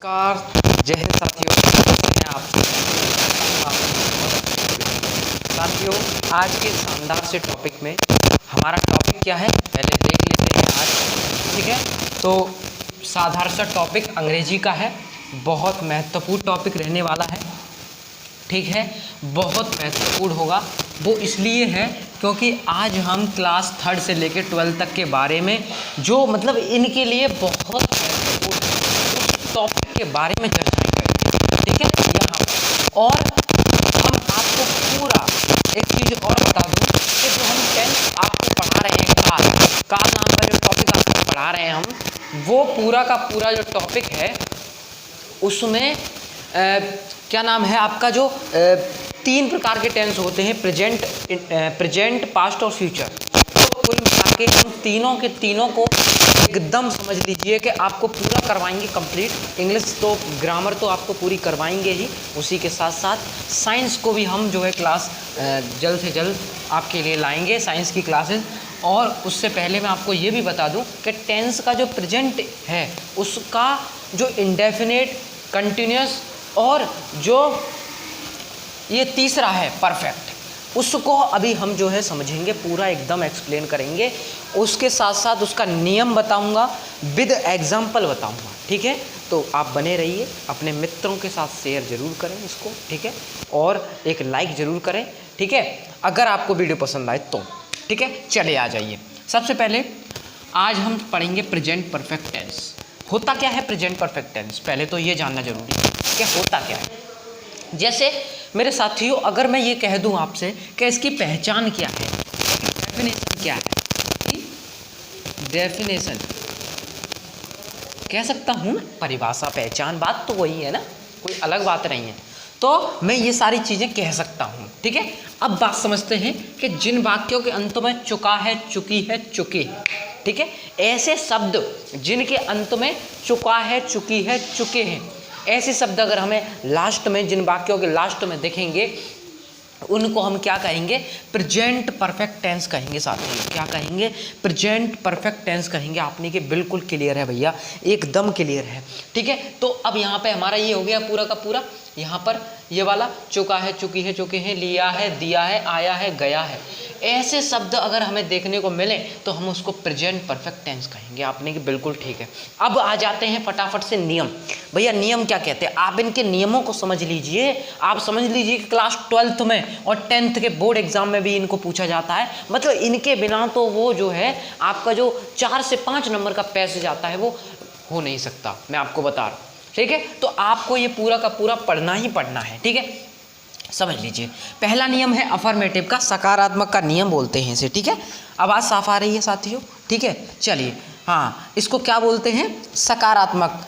नमस्कार जय हिंद साथियों, मैं आप साथियों आज के शानदार से टॉपिक में हमारा टॉपिक क्या है पहले देख लेते हैं आज। ठीक है, तो साधारण सा टॉपिक अंग्रेजी का है, बहुत महत्वपूर्ण टॉपिक रहने वाला है। ठीक है, बहुत महत्वपूर्ण होगा। वो इसलिए है क्योंकि आज हम क्लास 3 से लेकर 12 तक के बारे में जो मतलब इनके लिए बहुत महत्वपूर्ण टॉपिक के बारे में चर्चा करेंगे। ठीक है, यहाँ और हम आपको पूरा एक चीज़ और बता दूँ कि जो हम 10th आपको पढ़ा रहे हैं काल नाम का जो टॉपिक आपको पढ़ा रहे हैं हम, वो पूरा का पूरा जो टॉपिक है उसमें क्या नाम है आपका जो 3 प्रकार के टेंस होते हैं, प्रेजेंट, पास्ट और फ्यूचर। तो कुल मिला के हम तीनों को एकदम समझ लीजिए कि आपको पूरा करवाएंगे कंप्लीट। इंग्लिश तो ग्रामर तो आपको पूरी करवाएंगे ही, उसी के साथ साथ साइंस को भी हम जो है क्लास जल्द से जल्द आपके लिए लाएंगे, साइंस की क्लासेस। और उससे पहले मैं आपको ये भी बता दूं कि टेंस का जो प्रेजेंट है उसका जो इंडेफिनिट, कंटिन्यूस और जो ये तीसरा है परफेक्ट, उसको अभी हम जो है समझेंगे, पूरा एकदम एक्सप्लेन करेंगे। उसके साथ साथ उसका नियम बताऊंगा, विद एग्जाम्पल बताऊंगा। ठीक है, तो आप बने रहिए, अपने मित्रों के साथ शेयर जरूर करें इसको। ठीक है, और एक लाइक जरूर करें। ठीक है, अगर आपको वीडियो पसंद आए तो। ठीक है, चले आ जाइए। सबसे पहले आज हम पढ़ेंगे प्रेजेंट परफेक्ट टेंस। होता क्या है प्रेजेंट परफेक्ट टेंस, पहले तो ये जानना जरूरी है कि होता क्या है। जैसे मेरे साथियों, अगर मैं ये कह दूं आपसे कि इसकी पहचान क्या है, डेफिनेशन क्या है, डेफिनेशन कह सकता हूं, परिभाषा, पहचान, बात तो वही है ना, कोई अलग बात नहीं है। तो मैं ये सारी चीज़ें कह सकता हूं। ठीक है, अब बात समझते हैं कि जिन वाक्यों के अंत में चुका है, चुकी है, चुके हैं, ठीक है, ऐसे शब्द जिनके अंत में चुका है, चुकी है, चुके हैं, ऐसे शब्द अगर हमें लास्ट में, जिन वाक्यों के लास्ट में देखेंगे, उनको हम क्या कहेंगे, प्रेजेंट परफेक्ट टेंस कहेंगे। साथियों क्या कहेंगे, प्रेजेंट परफेक्ट टेंस कहेंगे। आपने कि बिल्कुल क्लियर है भैया, एकदम क्लियर है। ठीक है, तो अब यहाँ पे हमारा ये हो गया पूरा का पूरा। यहाँ पर ये वाला चुका है, चुकी है, चुके हैं, लिया है, दिया है, आया है, गया है, ऐसे शब्द अगर हमें देखने को मिले तो हम उसको प्रेजेंट परफेक्ट टेंस कहेंगे। आपने कि बिल्कुल ठीक है। अब आ जाते हैं फटाफट से नियम। भैया नियम क्या कहते हैं, आप इनके नियमों को समझ लीजिए। आप समझ लीजिए कि क्लास 12th में और 10th के बोर्ड एग्जाम में भी इनको पूछा जाता है। मतलब इनके बिना तो वो जो है आपका जो 4 से 5 नंबर का पैसेज आता है वो हो नहीं सकता, मैं आपको बता रहा हूँ। ठीक है, तो आपको ये पूरा का पूरा पढ़ना ही पढ़ना है। ठीक है, समझ लीजिए। पहला नियम है अफर्मेटिव का, सकारात्मक का नियम बोलते हैं इसे। ठीक है, आवाज़ साफ आ रही है साथियों। ठीक है, चलिए, हाँ, इसको क्या बोलते हैं, सकारात्मक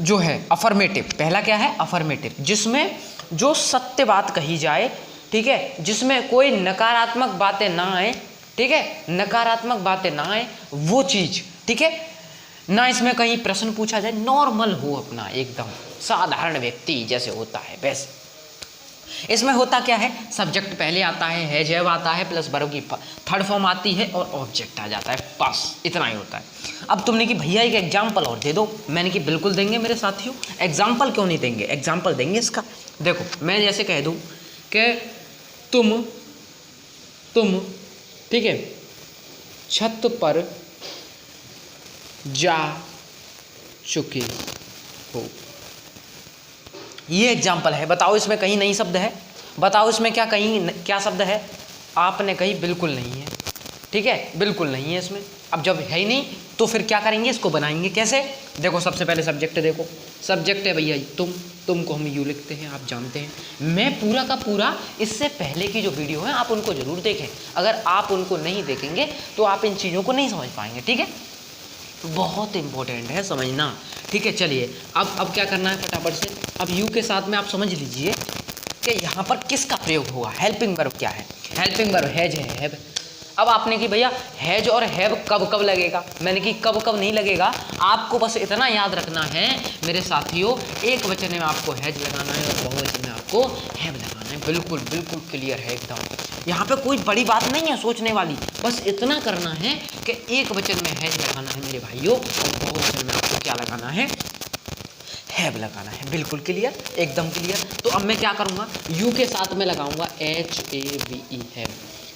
जो है अफर्मेटिव। पहला क्या है, अफर्मेटिव, जिसमें जो सत्य बात कही जाए। ठीक है, जिसमें कोई नकारात्मक बातें ना आए। ठीक है, नकारात्मक बातें ना आए वो चीज़। ठीक है, ना इसमें कहीं प्रश्न पूछा जाए, नॉर्मल हो, अपना एकदम साधारण व्यक्ति जैसे होता है वैसे। इसमें होता क्या है, सब्जेक्ट पहले आता है जैव आता है, प्लस वर्ब की थर्ड फॉर्म आती है और ऑब्जेक्ट आ जाता है, बस इतना ही होता है। अब तुमने कि भैया एक एग्जाम्पल और दे दो, मैंने कि बिल्कुल देंगे मेरे साथियों। एग्जाम्पल क्यों नहीं देंगे, एग्जाम्पल देंगे इसका। देखो मैं जैसे कह दूं कि तुम ठीक है छत पर जा चुके हो, ये एग्जाम्पल है। बताओ इसमें कहीं नई शब्द है, बताओ इसमें क्या शब्द है। आपने कही बिल्कुल नहीं है। ठीक है, बिल्कुल नहीं है इसमें। अब जब है ही नहीं तो फिर क्या करेंगे, इसको बनाएंगे कैसे। देखो सबसे पहले सब्जेक्ट देखो, सब्जेक्ट है भैया तुम को हम यू लिखते हैं, आप जानते हैं। मैं पूरा का पूरा इससे पहले की जो वीडियो है आप उनको जरूर देखें। अगर आप उनको नहीं देखेंगे तो आप इन चीज़ों को नहीं समझ पाएंगे। ठीक है, बहुत इंपॉर्टेंट है समझना। ठीक है, चलिए अब क्या करना है फटाफट से। अब यू के साथ में आप समझ लीजिए कि यहाँ पर किसका प्रयोग हुआ, हेल्पिंग वर्ब क्या है, हेल्पिंग वर्ब हैज है, हैव। अब आपने कि भैया हैज और हैव कब कब लगेगा, मैंने कि कब कब नहीं लगेगा। आपको बस इतना याद रखना है मेरे साथियों, एक वचन में आपको हैज लगाना है और बहुवचन में आपको हैव लगाना है। बिल्कुल बिल्कुल क्लियर है एकदम। यहाँ पे कोई बड़ी बात नहीं है सोचने वाली, बस इतना करना है कि एक वचन में हैज लगाना है मेरे भाइयों और बहुवचन में आपको क्या लगाना है, हैव लगाना है। बिल्कुल क्लियर, एकदम क्लियर। तो अब मैं क्या करूँगा, यू के साथ में लगाऊंगा HAVE हैव।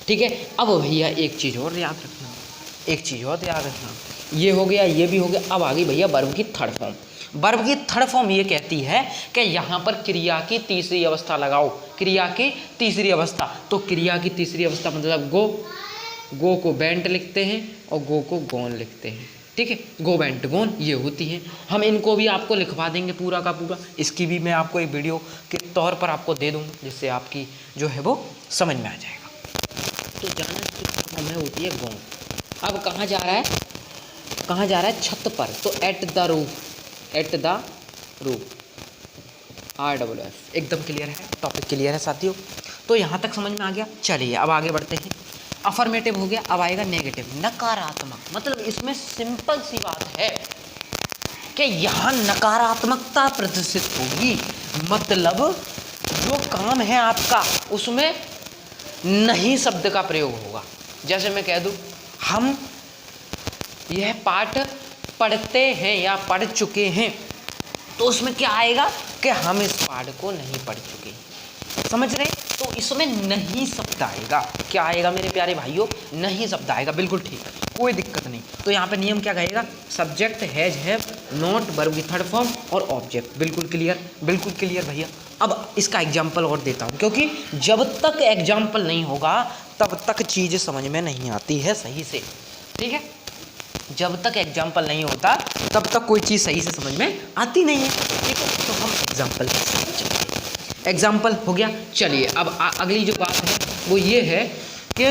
ठीक है। अब भैया एक चीज़ और याद रखना, एक चीज़ और याद रखना, ये हो गया, ये भी हो गया। अब आ गई भैया वर्ब की थर्ड फॉर्म। वर्ब की थर्ड फॉर्म ये कहती है कि यहाँ पर क्रिया की तीसरी अवस्था लगाओ, क्रिया की तीसरी अवस्था। तो क्रिया की तीसरी अवस्था मतलब गो को बेंट लिखते हैं और गो को गोन लिखते हैं। ठीक है, गो बेंट गोन ये होती हैं। हम इनको भी आपको लिखवा देंगे पूरा का पूरा, इसकी भी मैं आपको एक वीडियो के तौर पर आपको दे दूँगा, जिससे आपकी जो है वो समझ में आ जाएगा। तो जाना फॉर्म है होती है गोन। अब कहाँ जा रहा है, कहाँ जा रहा है, छत पर। तो at the roof, at the roof, RFF। एकदम क्लियर है, टॉपिक क्लियर है साथियों। तो यहाँ तक समझ में आ गया। चलिए अब आगे बढ़ते हैं। अफर्मेटिव हो गया, अब आएगा नेगेटिव, नकारात्मक। मतलब इसमें सिंपल सी बात है कि यहाँ नकारात्मकता प्रदर्शित होगी। मतलब जो काम है आपका उसमें नहीं शब्द का प्रयोग होगा। जैसे मैं कह दूँ, हम यह पाठ पढ़ते हैं या पढ़ चुके हैं, तो उसमें क्या आएगा कि हम इस पाठ को नहीं पढ़ चुके, समझ रहे? तो इसमें नहीं शब्द आएगा। क्या आएगा मेरे प्यारे भाइयों, नहीं शब्द आएगा। बिल्कुल ठीक, कोई दिक्कत नहीं। तो यहाँ पे नियम क्या कहेगा, subject, has, have, not, verb की थर्ड फॉर्म और ऑब्जेक्ट। बिल्कुल क्लियर, बिल्कुल क्लियर भैया। अब इसका एग्जाम्पल और देता हूँ, क्योंकि जब तक एग्जाम्पल नहीं होगा तब तक चीज़ समझ में नहीं आती है सही से। ठीक है, जब तक एग्जाम्पल नहीं होता तब तक कोई चीज़ सही से समझ में आती नहीं है। ठीक है, तो हम एग्जाम्पल एग्जाम्पल हो गया। चलिए अब अगली जो बात है वो ये है कि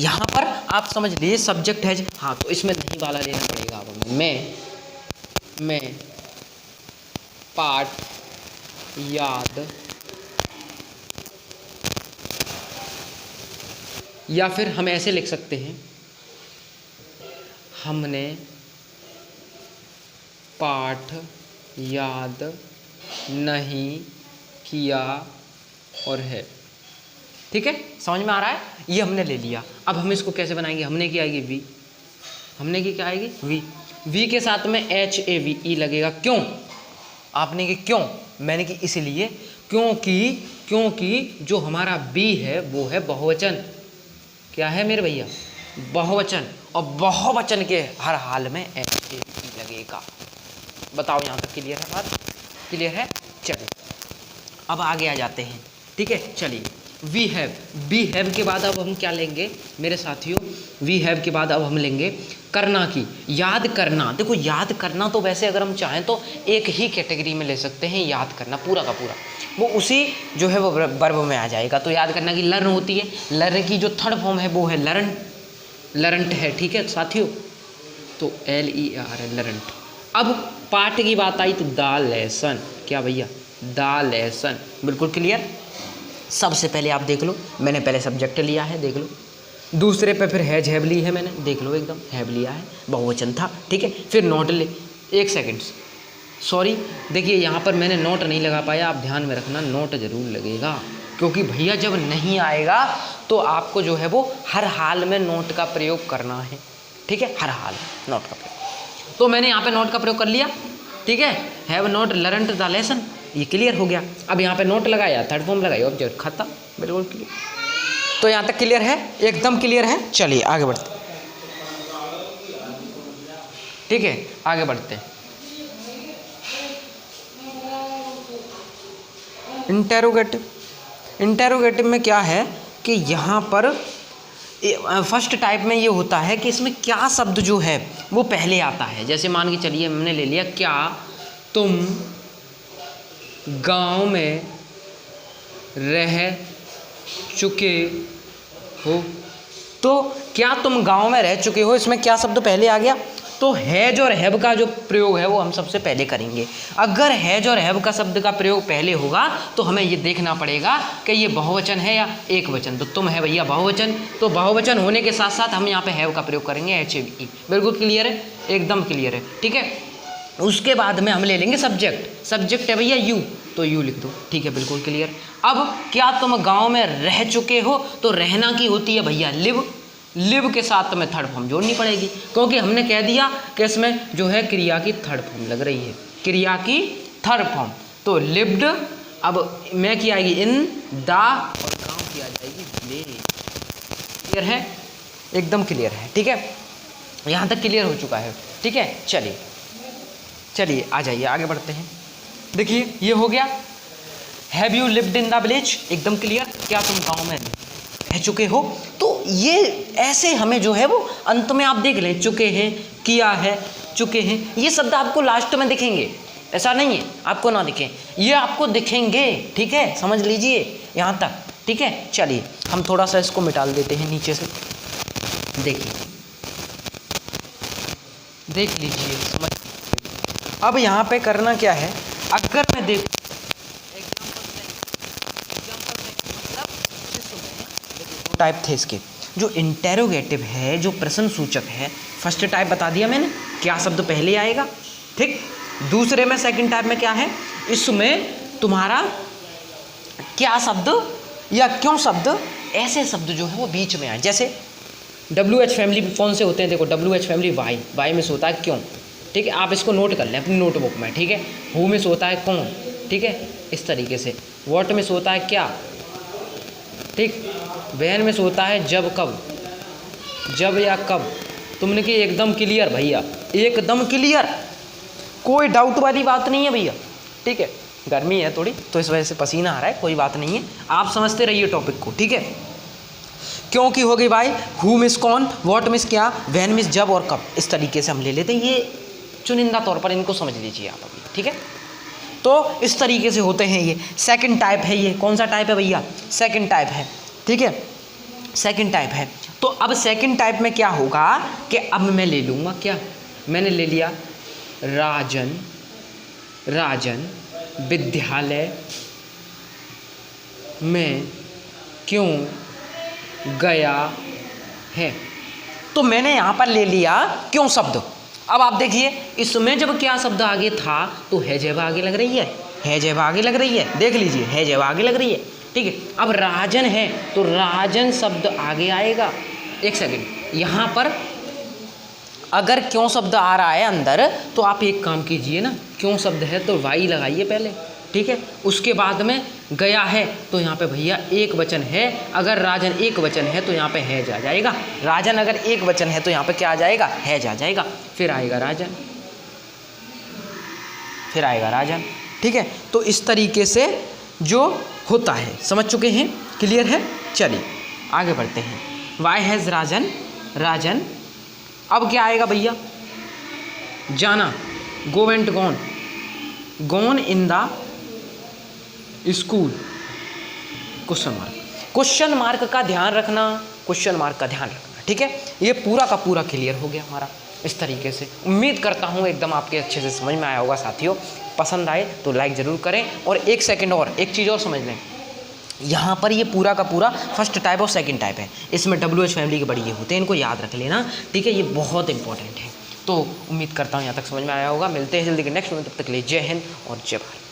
यहाँ पर आप समझ लीजिए सब्जेक्ट है। हाँ, तो इसमें नहीं वाला लेना पड़ेगा। अब मैं पाठ याद, या फिर हम ऐसे लिख सकते हैं, हमने पाठ याद नहीं किया और है। ठीक है, समझ में आ रहा है? ये हमने ले लिया। अब हम इसको कैसे बनाएंगे, हमने की आएगी वी, हमने की क्या आएगी वी, वी के साथ में HAVE लगेगा। क्यों आपने की, क्यों मैंने की इसलिए क्योंकि जो हमारा बी है वो है बहुवचन। क्या है मेरे भैया, बहुवचन। और बहुवचन के हर हाल में HAVE लगेगा। बताओ यहाँ तक क्लियर है बात, क्लियर है? चलिए अब आगे आ जाते हैं। ठीक है, चलिए वी हैव, बी हैव के बाद अब हम क्या लेंगे मेरे साथियों, वी हैव के बाद अब हम लेंगे करना की, याद करना। देखो याद करना तो वैसे अगर हम चाहें तो एक ही कैटेगरी में ले सकते हैं, याद करना पूरा का पूरा, वो उसी जो है वो वर्ब में आ जाएगा। तो याद करना की लर्न होती है, लर्न की जो थर्ड फॉर्म है वो है लर्न, लर्नट है। ठीक है साथियों, तो LER लर्नट। अब पाठ की बात आई तो द लेसन, क्या भैया, द लेसन। बिल्कुल क्लियर। सबसे पहले आप देख लो, मैंने पहले सब्जेक्ट लिया है, देख लो। दूसरे पे फिर हैज हैव ली है मैंने, देख लो एकदम हैव लिया है, बहुवचन था। ठीक है, फिर नोट ले, एक सेकंड सॉरी, देखिए यहाँ पर मैंने नोट नहीं लगा पाया, आप ध्यान में रखना नोट जरूर लगेगा, क्योंकि भैया जब नहीं आएगा तो आपको जो है वो हर हाल में नोट का प्रयोग करना है। ठीक है, हर हाल नोट का प्रयोग। तो मैंने यहाँ पे नोट का प्रयोग कर लिया। ठीक है, have note learned the lesson, ये क्लियर हो गया। अब यहाँ पे नोट लगाया, थर्ड फॉर्म लगाया, ऑब्जेक्ट खत्म, बिल्कुल क्लियर। तो यहाँ तक क्लियर है, एकदम क्लियर है। चलिए आगे बढ़ते, ठीक है आगे बढ़ते। इंटेरोगेटिव, इंटेरोगेटिव में क्या है कि यहाँ पर फर्स्ट टाइप में ये होता है कि इसमें क्या शब्द जो है वो पहले आता है। जैसे मान के चलिए हमने ले लिया, क्या तुम गांव में रह चुके हो। तो क्या तुम गांव में रह चुके हो, इसमें क्या शब्द पहले आ गया, तो हैज और हैव का जो प्रयोग है वो हम सबसे पहले करेंगे। अगर हैज और हैव का शब्द का प्रयोग पहले होगा तो हमें ये देखना पड़ेगा कि ये बहुवचन है या एक वचन। तो तुम है भैया बहुवचन, तो बहुवचन होने के साथ साथ हम यहाँ पे हैव का प्रयोग करेंगे, HAVE। बिल्कुल क्लियर है, एकदम क्लियर है। ठीक है, उसके बाद में हम ले लेंगे सब्जेक्ट, सब्जेक्ट है भैया यू, तो यू लिख दो। ठीक है, बिल्कुल क्लियर। अब क्या तुम गाँव में रह चुके हो, तो रहना की होती है भैया लिव, लिव के साथ में थर्ड फॉर्म जोड़नी पड़ेगी, क्योंकि हमने कह दिया कि इसमें जो है क्रिया की थर्ड फॉर्म लग रही है। क्रिया की थर्ड फॉर्म। तो लिव्ड, अब मैं की आएगी इन, द और गांव की आ जाएगी विलेज। क्लियर है, एकदम क्लियर है, ठीक है, यहाँ तक क्लियर हो चुका है, ठीक है। चलिए चलिए आ जाइए, आगे बढ़ते हैं। देखिए ये हो गया, have you lived in the village, एकदम क्लियर, क्या तुम गांव में रह चुके हो। तो ये ऐसे हमें जो है वो अंत में आप देख लें, चुके हैं, किया है, चुके हैं, ये शब्द आपको लास्ट में दिखेंगे, ऐसा नहीं है आपको ना दिखें, ये आपको दिखेंगे, ठीक है, समझ लीजिए यहाँ तक, ठीक है। चलिए हम थोड़ा सा इसको मिटा देते हैं नीचे से, देखिए देख लीजिए, समझ। अब यहाँ पे करना क्या है, अगर मैं देखूँ टाइप थे इसके, जो इंटेरोगेटिव है, जो प्रश्न सूचक है, फर्स्ट टाइप बता दिया मैंने, क्या शब्द पहले आएगा, ठीक। दूसरे में सेकंड टाइप में क्या है, इसमें तुम्हारा क्या शब्द या क्यों शब्द, ऐसे शब्द जो है वो बीच में आए। जैसे WH फैमिली कौन से होते हैं, देखो WH फैमिली वाई में से होता है क्यों, ठीक है, आप इसको नोट कर लें अपनी नोटबुक में, ठीक है। हु में से होता है कौन, ठीक है, इस तरीके से। व्हाट में से होता है क्या, ठीक। व्हेन में से होता है जब, कब, जब या कब। तुमने कि एकदम क्लियर भैया, एकदम क्लियर, कोई डाउट वाली बात नहीं है भैया, ठीक है। गर्मी है थोड़ी तो इस वजह से पसीना आ रहा है, कोई बात नहीं है, आप समझते रहिए टॉपिक को, ठीक है। क्यों की हो गई भाई, हु मिस कौन, व्हाट मिस क्या, व्हेन मिस जब और कब, इस तरीके से हम ले लेते हैं। ये चुनिंदा तौर पर इनको समझ लीजिए आप अभी, ठीक है। तो इस तरीके से होते हैं ये। सेकंड टाइप है, ये कौन सा टाइप है भैया, सेकंड टाइप है, ठीक है, सेकंड टाइप है। तो अब सेकंड टाइप में क्या होगा कि अब मैं ले लूँगा, क्या मैंने ले लिया, राजन, राजन विद्यालय में क्यों गया है। तो मैंने यहाँ पर ले लिया क्यों शब्द। अब आप देखिए, इसमें जब क्या शब्द आगे था तो है जब आगे लग रही है, है जब आगे लग रही है, देख लीजिए, है जब आगे लग रही है, ठीक है। अब राजन है तो राजन शब्द आगे आएगा। एक सेकंड, यहाँ पर अगर क्यों शब्द आ रहा है अंदर तो आप एक काम कीजिए ना, क्यों शब्द है तो वाई लगाइए पहले, ठीक है। उसके बाद में गया है तो यहाँ पे भैया एक वचन है, अगर राजन एक वचन है तो यहाँ पे है जा जाएगा, राजन अगर एक वचन है तो यहाँ पे क्या आ जाएगा, है जा जाएगा, फिर आएगा राजन, फिर आएगा राजन, ठीक है। तो इस तरीके से जो होता है, समझ चुके हैं, क्लियर है। चलिए आगे बढ़ते हैं। वाई हैज़ राजन, राजन, अब क्या आएगा भैया, जाना, go went gone, gone in the school, question mark, question mark का ध्यान रखना, क्वेश्चन मार्क का ध्यान रखना, ठीक है। ये पूरा का पूरा क्लियर हो गया हमारा इस तरीके से। उम्मीद करता हूँ एकदम आपके अच्छे से समझ में आया होगा साथियों। पसंद आए तो लाइक ज़रूर करें। और एक सेकंड और, एक चीज़ और समझ लें, यहाँ पर ये पूरा का पूरा फर्स्ट टाइप और सेकंड टाइप है, इसमें WH फैमिली के बड़ी ये होते हैं, इनको याद रख लेना, ठीक है, ये बहुत इंपॉर्टेंट है। तो उम्मीद करता हूँ यहाँ तक समझ में आया होगा। मिलते हैं जल्दी के नेक्स्ट में, तब तक के लिए जय हिंद और जय भारत।